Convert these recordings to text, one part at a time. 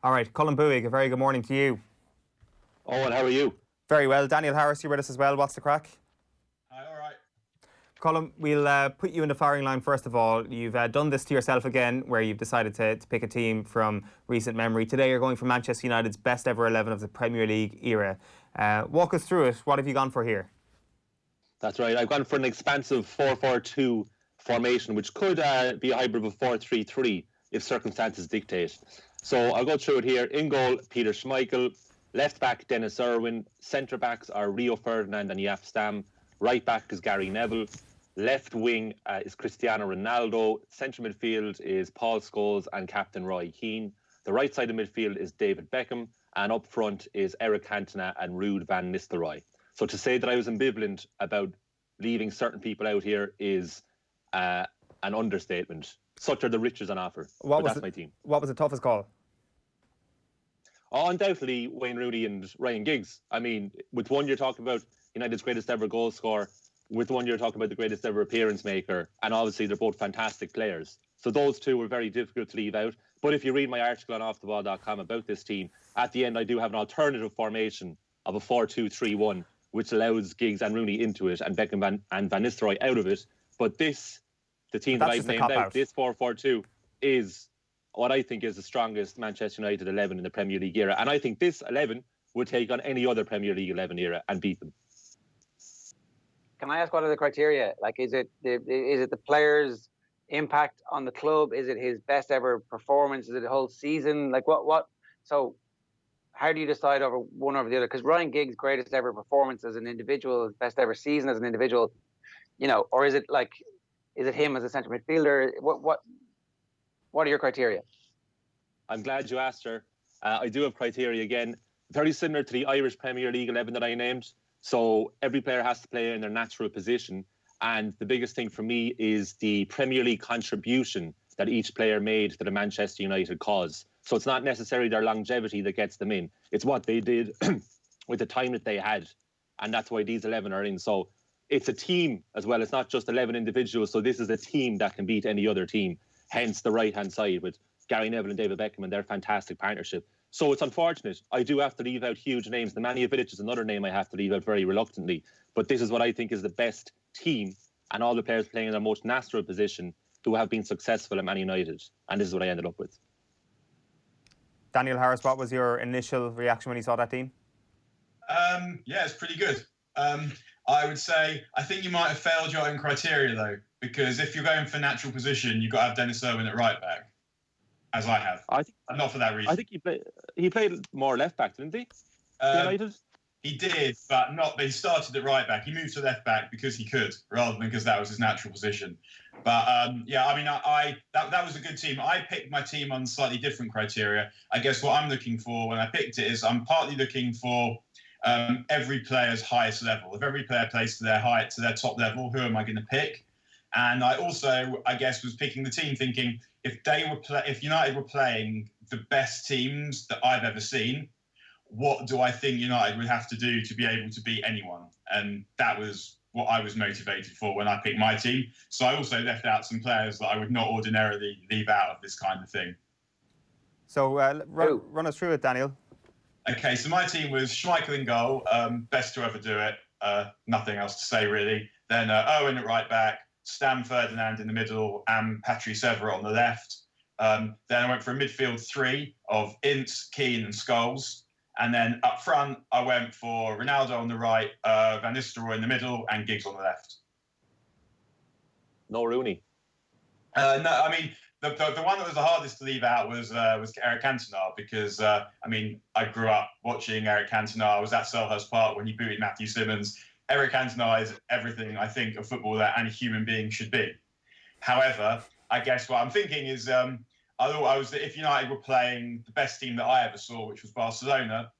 All right, Colm Boohig, a very good morning to you. Owen, how are you? Very well. Daniel Harris, you're with us as well. What's the crack? Hi, all right. Colm, we'll put you in the firing line first of all. You've done this to yourself again, where you've decided to pick a team from recent memory. Today you're going for Manchester United's best ever 11 of the Premier League era. Walk us through it. What have you gone for here? That's right. I've gone for an expansive 4-4-2 formation, which could be a hybrid of a 4-3-3 if circumstances dictate. So I'll go through it here. In goal, Peter Schmeichel. Left back, Dennis Irwin. Centre backs are Rio Ferdinand and Jaap Stam. Right back is Gary Neville. Left wing is Cristiano Ronaldo. Central midfield is Paul Scholes and Captain Roy Keane. The right side of midfield is David Beckham. And up front is Eric Cantona and Ruud van Nistelrooy. So to say that I was ambivalent about leaving certain people out here is an understatement. Such are the riches on offer. That's my team. What was the toughest call? Oh, undoubtedly Wayne Rooney and Ryan Giggs. I mean, with one you're talking about United's greatest ever goal scorer, with one you're talking about the greatest ever appearance maker, and obviously they're both fantastic players. So those two were very difficult to leave out. But if you read my article on offtheball.com about this team, at the end I do have an alternative formation of a 4-2-3-1, which allows Giggs and Rooney into it and Beckham and Van Nistelrooy out of it. But the team that I've named out, this 4-4-2, is what I think is the strongest Manchester United 11 in the Premier League era. And I think this 11 would take on any other Premier League 11 era and beat them. Can I ask what are the criteria? Like, is it the player's impact on the club? Is it his best ever performance? Is it the whole season? Like, what? So how do you decide over one over the other? Because Ryan Giggs' greatest ever performance as an individual, his best ever season as an individual, or is it him as a central midfielder? What are your criteria? I'm glad you asked her. I do have criteria again, very similar to the Irish Premier League 11 that I named. So every player has to play in their natural position. And the biggest thing for me is the Premier League contribution that each player made to the Manchester United cause. So it's not necessarily their longevity that gets them in. It's what they did with the time that they had. And that's why these 11 are in. So it's a team as well. It's not just 11 individuals. So this is a team that can beat any other team. Hence the right-hand side with Gary Neville and David Beckham and their fantastic partnership. So it's unfortunate. I do have to leave out huge names. The Manny Vidic is another name I have to leave out very reluctantly. But this is what I think is the best team and all the players playing in their most natural position who have been successful at Man United. And this is what I ended up with. Daniel Harris, what was your initial reaction when you saw that team? Yeah, it's pretty good. I would say, I think you might have failed your own criteria, though, because if you're going for natural position, you've got to have Dennis Irwin at right back, as I have. Not for that reason. I think he played more left back, didn't he? United? He did, but he started at right back. He moved to left back because he could, rather than because that was his natural position. But yeah, I mean, that was a good team. I picked my team on slightly different criteria. I guess what I'm looking for when I picked it is I'm partly looking for every player's highest level. If every player plays to their height, to their top level, who am I going to pick? And I also, I guess, was picking the team thinking if United were playing the best teams that I've ever seen, what do I think United would have to do to be able to beat anyone? And that was what I was motivated for when I picked my team. So I also left out some players that I would not ordinarily leave out of this kind of thing. So run us through it, Daniel. Okay, so my team was Schmeichel in goal, best to ever do it. Nothing else to say, really. Then Owen at right back, Stam Ferdinand in the middle, and Patrice Evra on the left. Then I went for a midfield three of Ince, Keane and Scholes. And then up front, I went for Ronaldo on the right, Van Nistelrooy in the middle, and Giggs on the left. No Rooney. No, I mean, the one that was the hardest to leave out was Eric Cantona because, I mean, I grew up watching Eric Cantona. I was at Selhurst Park when he booted Matthew Simmons. Eric Cantona is everything I think a footballer and a human being should be. However, I guess what I'm thinking is if United were playing the best team that I ever saw, which was Barcelona,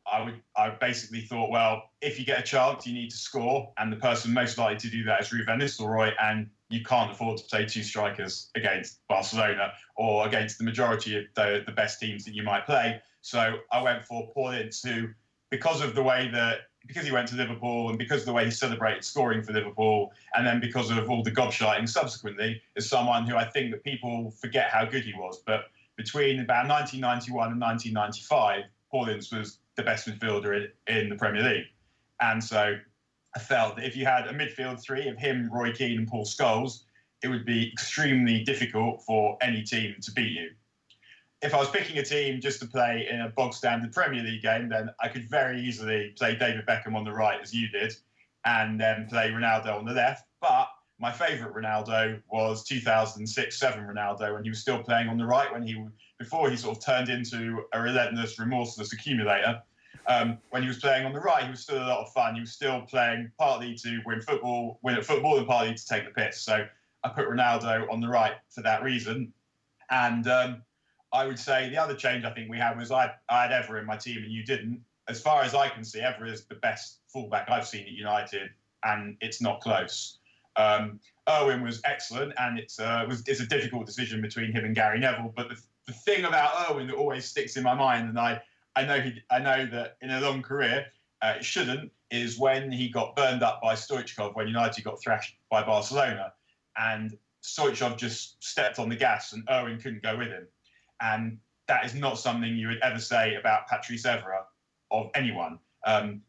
I basically thought, well, if you get a chance, you need to score, and the person most likely to do that is Ruud van Nistelrooy, and you can't afford to play two strikers against Barcelona or against the majority of the best teams that you might play. So I went for Paul Ince, who, because he went to Liverpool and because of the way he celebrated scoring for Liverpool, and then because of all the gobshiting subsequently, is someone who I think that people forget how good he was. But between about 1991 and 1995, Paul Ince was the best midfielder in the Premier League. And so I felt that if you had a midfield three of him, Roy Keane and Paul Scholes, it would be extremely difficult for any team to beat you. If I was picking a team just to play in a bog-standard Premier League game, then I could very easily play David Beckham on the right, as you did, and then play Ronaldo on the left. But my favourite Ronaldo was 2006-07 Ronaldo, when he was still playing on the right, before he sort of turned into a relentless, remorseless accumulator. When he was playing on the right, he was still a lot of fun. He was still playing partly to win at football, and partly to take the piss. So I put Ronaldo on the right for that reason. And I would say the other change I think we had was I had Evra in my team and you didn't. As far as I can see, Evra is the best fullback I've seen at United, and it's not close. Irwin was excellent, and it's a difficult decision between him and Gary Neville. But the thing about Irwin that always sticks in my mind, and I know that in a long career it shouldn't, is when he got burned up by Stoichkov when United got thrashed by Barcelona, and Stoichkov just stepped on the gas and Irwin couldn't go with him. And that is not something you would ever say about Patrice Evra of anyone.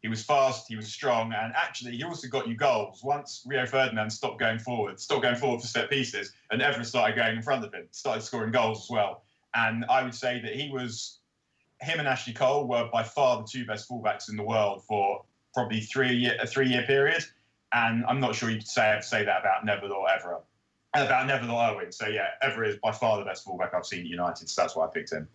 He was fast, he was strong, and actually he also got you goals. Once Rio Ferdinand stopped going forward for set pieces, and Evra started going in front of him, started scoring goals as well. And I would say that him and Ashley Cole were by far the two best fullbacks in the world for probably a three-year period. And I'm not sure you could say that about Neville or Evra. About Neville or Irwin. So yeah, Evra is by far the best fullback I've seen at United, so that's why I picked him.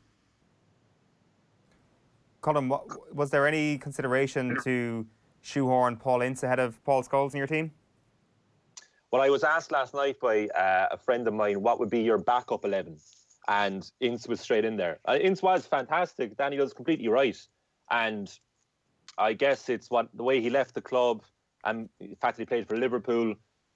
Colm, was there any consideration to shoehorn Paul Ince ahead of Paul Scholes in your team? Well, I was asked last night by a friend of mine, what would be your backup 11? And Ince was straight in there. Ince was fantastic. Danny was completely right. And I guess it's the way he left the club and the fact that he played for Liverpool,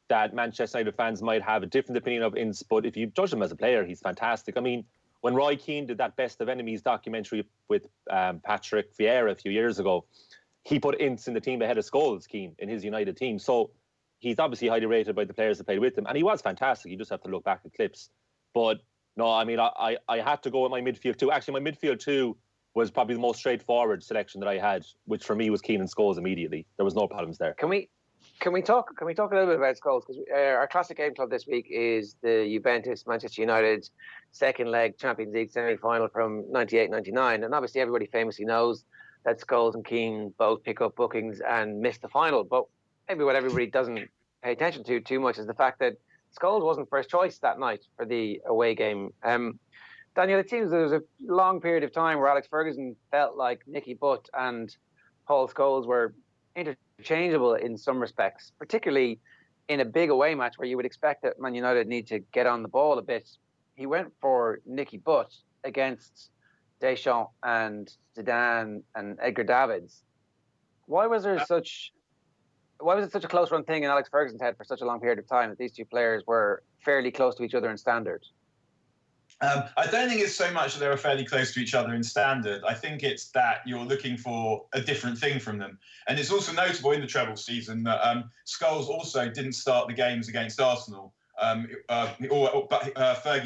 that Manchester United fans might have a different opinion of Ince. But if you judge him as a player, he's fantastic. I mean, when Roy Keane did that Best of Enemies documentary with Patrick Vieira a few years ago, he put Ince in the team ahead of Scholes, Keane, in his United team. So he's obviously highly rated by the players that played with him. And he was fantastic. You just have to look back at clips. But no, I mean, I had to go with my midfield too. Actually, my midfield too was probably the most straightforward selection that I had, which for me was Keane and Scholes immediately. There was no problems there. Can we talk a little bit about Scholes? Because our classic game club this week is the Juventus Manchester United second leg Champions League semi-final from 98-99, and obviously everybody famously knows that Scholes and Keane both pick up bookings and miss the final. But maybe what everybody doesn't pay attention to too much is the fact that Scholes wasn't first choice that night for the away game. Daniel, it seems there was a long period of time where Alex Ferguson felt like Nicky Butt and Paul Scholes were interchangeable in some respects, particularly in a big away match where you would expect that Man United need to get on the ball a bit. He went for Nicky Butt against Deschamps and Zidane and Edgar Davids. Why was it such a close run thing in Alex Ferguson's head for such a long period of time that these two players were fairly close to each other in standard? I don't think it's so much that they were fairly close to each other in standard. I think it's that you're looking for a different thing from them. And it's also notable in the treble season that Scholes also didn't start the games against Arsenal. Fergie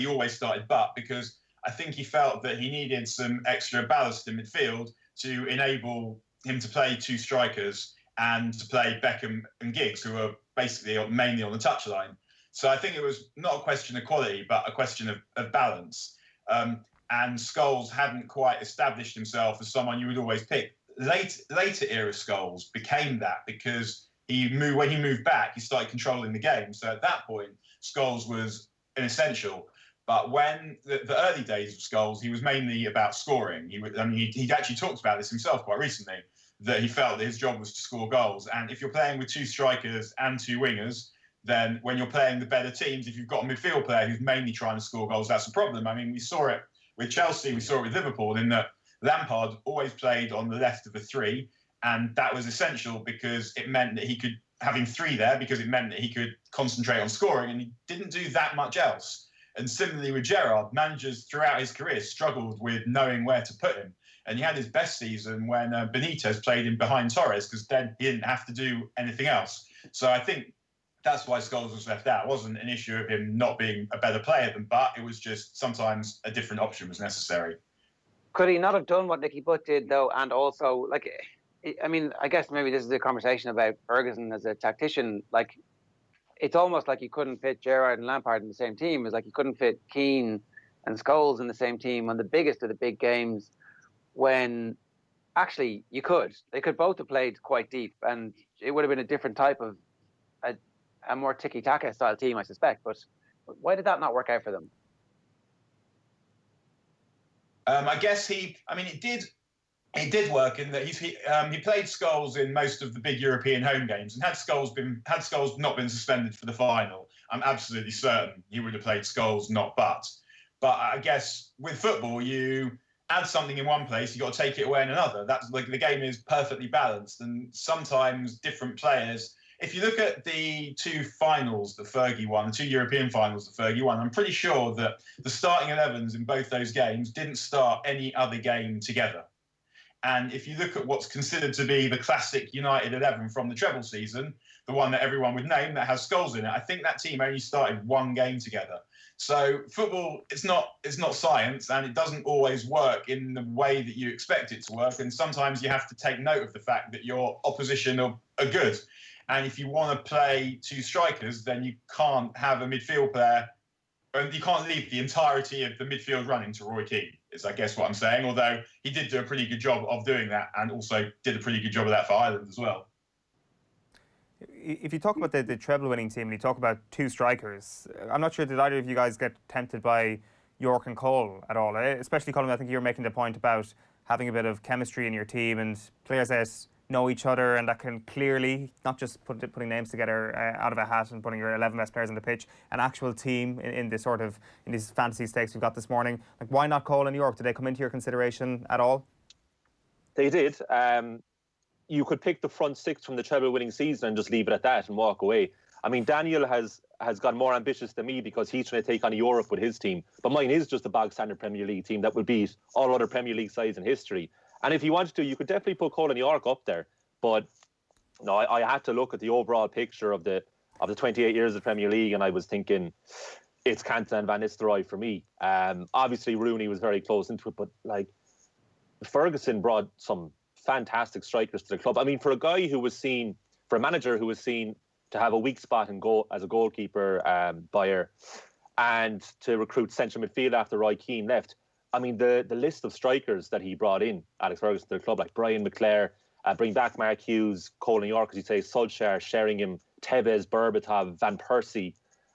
always started Butt because I think he felt that he needed some extra ballast in midfield to enable him to play two strikers and to play Beckham and Giggs, who are basically mainly on the touchline. So I think it was not a question of quality, but a question of balance. And Scholes hadn't quite established himself as someone you would always pick. Later era Scholes became that because when he moved back, he started controlling the game. So at that point, Scholes was an essential. But when the early days of Scholes, he was mainly about scoring. He actually talked about this himself quite recently, that he felt that his job was to score goals. And if you're playing with two strikers and two wingers, then when you're playing the better teams, if you've got a midfield player who's mainly trying to score goals, that's a problem. I mean, we saw it with Chelsea, we saw it with Liverpool, in that Lampard always played on the left of a three, and that was essential because it meant that he could, having three there, because it meant that he could concentrate on scoring, and he didn't do that much else. And similarly with Gerrard, managers throughout his career struggled with knowing where to put him. And he had his best season when Benitez played him behind Torres, because then he didn't have to do anything else. So I think that's why Scholes was left out. It wasn't an issue of him not being a better player than Butt. It was just sometimes a different option was necessary. Could he not have done what Nicky Butt did, though? And also, like, I mean, I guess maybe this is a conversation about Ferguson as a tactician. Like, it's almost like you couldn't fit Gerrard and Lampard in the same team. It's like you couldn't fit Keane and Scholes in the same team on the biggest of the big games, when actually you could. They could both have played quite deep, and it would have been a different type of a more tiki-taka style team, I suspect. But why did that not work out for them? I guess it did work in that he played Scholes in most of the big European home games, and had Scholes not been suspended for the final, I'm absolutely certain he would have played Scholes, not Butt. But I guess with football, you add something in one place, you got to take it away in another. That's like the game is perfectly balanced, and sometimes different players. If you look at the two finals that Fergie won, the two European finals that Fergie won, I'm pretty sure that the starting 11s in both those games didn't start any other game together. And if you look at what's considered to be the classic United 11 from the treble season, the one that everyone would name that has Scholes in it, I think that team only started one game together. So football, it's not science, and it doesn't always work in the way that you expect it to work. And sometimes you have to take note of the fact that your opposition are good. And if you want to play two strikers, then you can't have a midfield player, and you can't leave the entirety of the midfield running to Roy Keane, is I guess what I'm saying, although he did do a pretty good job of doing that, and also did a pretty good job of that for Ireland as well. If you talk about the treble-winning team and you talk about two strikers, I'm not sure, did either of you guys get tempted by York and Cole at all? Especially Colm, I think you were making the point about having a bit of chemistry in your team and players that know each other and that can clearly, not just putting names together out of a hat and putting your 11 best players on the pitch, an actual team in these fantasy stakes we've got this morning. Like, why not Cole and York? Did they come into your consideration at all? They did. You could pick the front six from the treble-winning season and just leave it at that and walk away. I mean, Daniel has got more ambitious than me because he's trying to take on Europe with his team. But mine is just a bog-standard Premier League team that would beat all other Premier League sides in history. And if you wanted to, you could definitely put Cole and York up there. But no, I had to look at the overall picture of the 28 years of the Premier League, and I was thinking it's Cantona and Van Nistelrooy for me. Obviously, Rooney was very close into it, but like Ferguson brought some fantastic strikers to the club. I mean, for a manager who was seen to have a weak spot in goal as a goalkeeper, Bayer, and to recruit central midfield after Roy Keane left. I mean, the list of strikers that he brought in, Alex Ferguson, to the club, like Brian McClare, bring back Mark Hughes, Cole and York, as you say, Solskjaer, Sheringham, Tevez, Berbatov, Van Persie,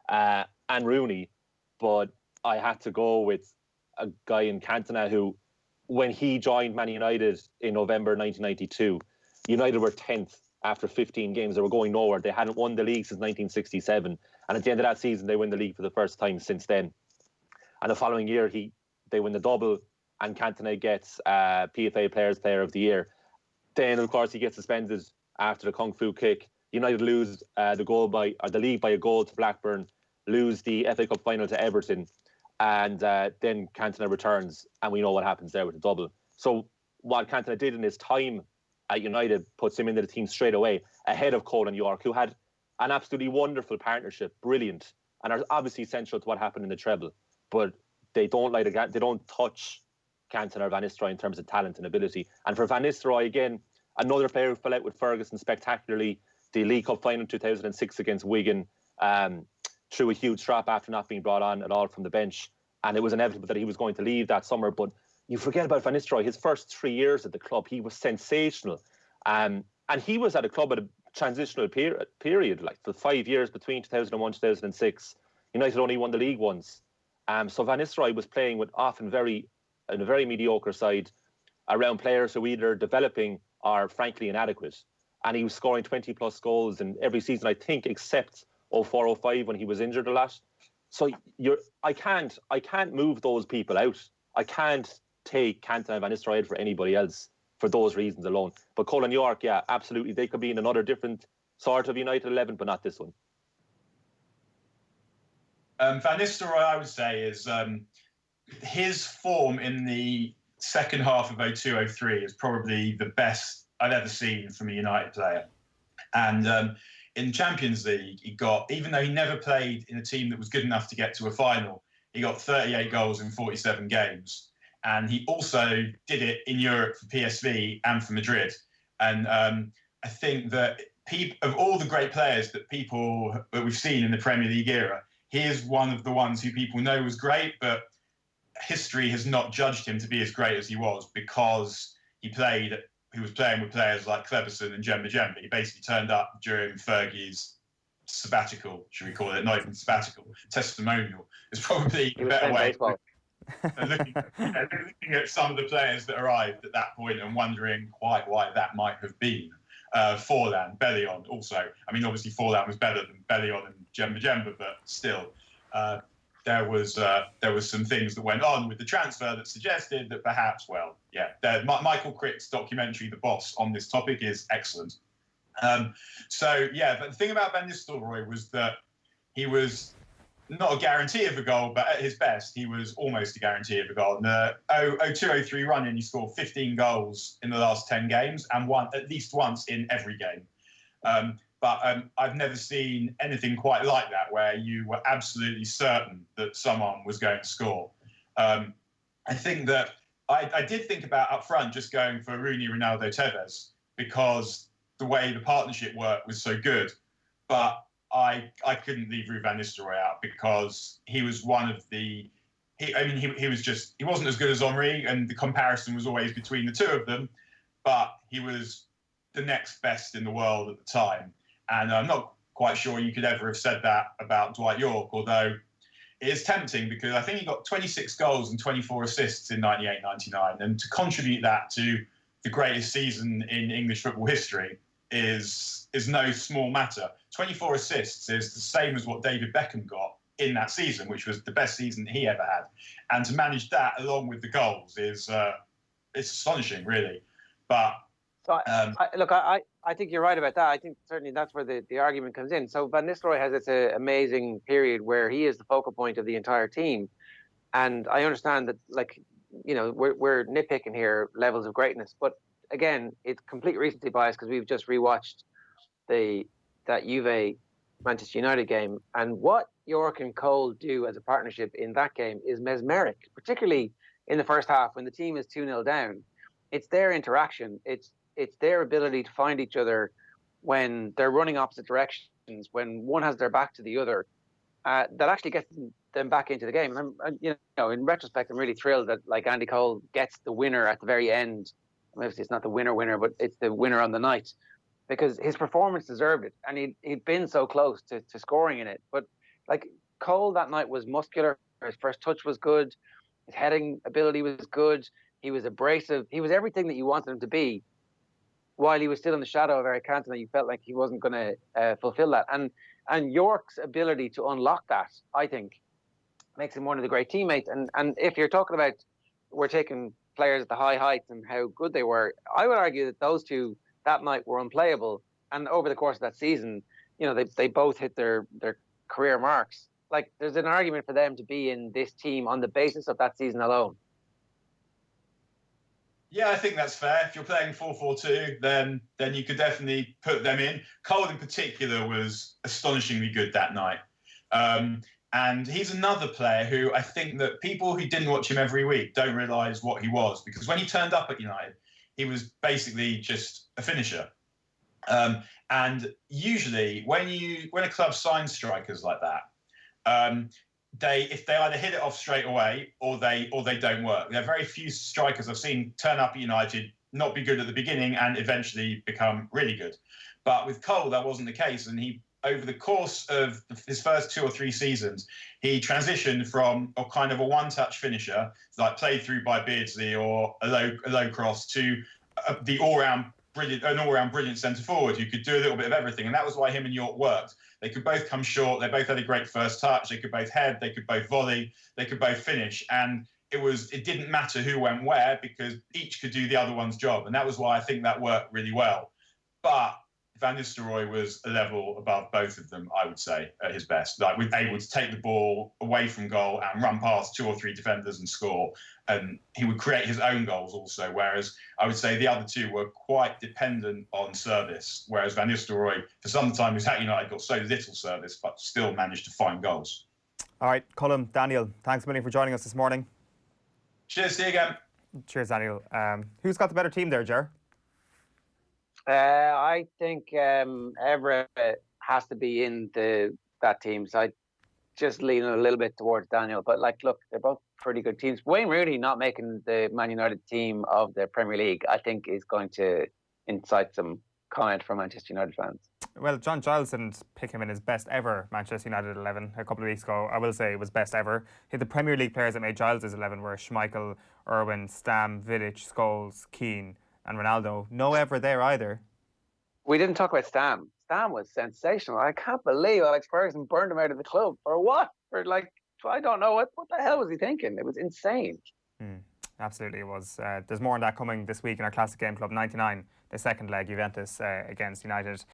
and Rooney. But I had to go with a guy in Cantona who, when he joined Man United in November 1992, United were 10th after 15 games. They were going nowhere. They hadn't won the league since 1967. And at the end of that season, they win the league for the first time since then. And the following year, they win the double, and Cantona gets PFA Player of the Year. Then, of course, he gets suspended after the Kung Fu kick. United lose the league by a goal to Blackburn, lose the FA Cup final to Everton, and then Cantona returns, and we know what happens there with the double. So what Cantona did in his time at United puts him into the team straight away, ahead of Cole and York, who had an absolutely wonderful partnership, brilliant, and are obviously essential to what happened in the treble. But they don't touch Cantona or Van Nistelrooy in terms of talent and ability. And for Van Nistelrooy, again, another player who fell out with Ferguson spectacularly. The League Cup final in 2006 against Wigan, threw a huge strap after not being brought on at all from the bench. And it was inevitable that he was going to leave that summer. But you forget about Van Nistelrooy. His first 3 years at the club, he was sensational. And he was at a club at a transitional period, like for 5 years between 2001 2006. United only won the league once. So Van Nistelrooy was playing with often in a very mediocre side around players who either developing or frankly inadequate. And he was scoring 20 plus goals in every season, I think, except 04-05 when he was injured a lot. So I can't move those people out. I can't take Cantona and Van Nistelrooy for anybody else for those reasons alone. But Cole and York, yeah, absolutely. They could be in another different sort of United 11, but not this one. Van Nistelrooy, I would say, is his form in the second half of 02-03 is probably the best I've ever seen from a United player. And in Champions League, he got, even though he never played in a team that was good enough to get to a final, he got 38 goals in 47 games. And he also did it in Europe for PSV and for Madrid. And I think that of all the great players that we've seen in the Premier League era, he is one of the ones who people know was great, but history has not judged him to be as great as he was because he was playing with players like Cleberson and Djemba. He basically turned up during Fergie's sabbatical, should we call it? Not even sabbatical, testimonial. It's probably a better way. Looking at some of the players that arrived at that point and wondering quite why that might have been. Forlan, Bellion also. I mean, obviously Forlan was better than Bellion and Djemba, but still, there was some things that went on with the transfer that suggested that perhaps, well, yeah, Michael Crick's documentary, The Boss, on this topic is excellent. So, yeah, but the thing about Van Nistelrooy was that he was not a guarantee of a goal, but at his best, he was almost a guarantee of a goal. In the 02-03 run-in, he scored 15 goals in the last 10 games and at least once in every game. But I've never seen anything quite like that, where you were absolutely certain that someone was going to score. I think that I did think about up front just going for Rooney, Ronaldo, Tevez, because the way the partnership worked was so good. But I couldn't leave Ruud van Nistelrooy out because he was one of the. He wasn't as good as Henry, and the comparison was always between the two of them. But he was the next best in the world at the time. And I'm not quite sure you could ever have said that about Dwight Yorke, although it is tempting because I think he got 26 goals and 24 assists in 98-99. And to contribute that to the greatest season in English football history is no small matter. 24 assists is the same as what David Beckham got in that season, which was the best season he ever had. And to manage that along with the goals is it's astonishing, really. But I think you're right about that. I think certainly that's where the argument comes in. So Van Nistelrooy has this amazing period where he is the focal point of the entire team. And I understand that, like, you know, we're nitpicking here levels of greatness. But again, it's complete recency bias because we've just rewatched that Juve Manchester United game. And what Yorke and Cole do as a partnership in that game is mesmeric, particularly in the first half when the team is 2-0 down. It's their interaction. It's their ability to find each other when they're running opposite directions, when one has their back to the other, that actually gets them back into the game. And in retrospect, I'm really thrilled that, like, Andy Cole gets the winner at the very end. Obviously, it's not the winner, but it's the winner on the night, because his performance deserved it, and he'd been so close to scoring in it. But like, Cole that night was muscular. His first touch was good. His heading ability was good. He was abrasive. He was everything that you wanted him to be, while he was still in the shadow of Eric Cantona. You felt like he wasn't going to fulfill that. And Yorke's ability to unlock that, I think, makes him one of the great teammates. And if you're talking about, we're taking players at the high heights and how good they were, I would argue that those two that night were unplayable. And over the course of that season, you know, they both hit their career marks. Like, there's an argument for them to be in this team on the basis of that season alone. Yeah, I think that's fair. If you're playing 4-4-2, then you could definitely put them in. Cole in particular was astonishingly good that night. And he's another player who I think that people who didn't watch him every week don't realise what he was, because when he turned up at United, he was basically just a finisher. And usually when a club signs strikers like that, if they either hit it off straight away or they don't work. There are very few strikers I've seen turn up at United, not be good at the beginning and eventually become really good. But with Cole, that wasn't the case. And he, over the course of his first 2 or 3 seasons, he transitioned from a kind of a one-touch finisher, like played through by Beardsley or a low cross, to an all-round brilliant centre forward who could do a little bit of everything. And that was why him and Yorke worked. They could both come short. They both had a great first touch. They could both head. They could both volley. They could both finish. And it didn't matter who went where, because each could do the other one's job. And that was why I think that worked really well. But Van Nistelrooy was a level above both of them, I would say, at his best. Like, able to take the ball away from goal and run past 2 or 3 defenders and score. And he would create his own goals also, whereas I would say the other two were quite dependent on service, whereas Van Nistelrooy, for some time, was at United, got so little service, but still managed to find goals. All right, Colm, Daniel, thanks a million for joining us this morning. Cheers, see you again. Cheers, Daniel. Who's got the better team there, Ger? I think Everett has to be in that team. So I just leaning a little bit towards Daniel. But like, look, they're both pretty good teams. Wayne Rooney not making the Man United team of the Premier League, I think, is going to incite some comment from Manchester United fans. Well, John Giles didn't pick him in his best ever Manchester United 11 a couple of weeks ago. I will say it was best ever. The Premier League players that made Giles' 11 were Schmeichel, Irwin, Stam, Vidic, Scholes, Keane and Ronaldo. No Ever there either. We didn't talk about Stam. Stam was sensational. I can't believe Alex Ferguson burned him out of the club. For what? For like, I don't know. What the hell was he thinking? It was insane. Absolutely, it was. There's more on that coming this week in our Classic Game Club 99, the second leg, Juventus against United.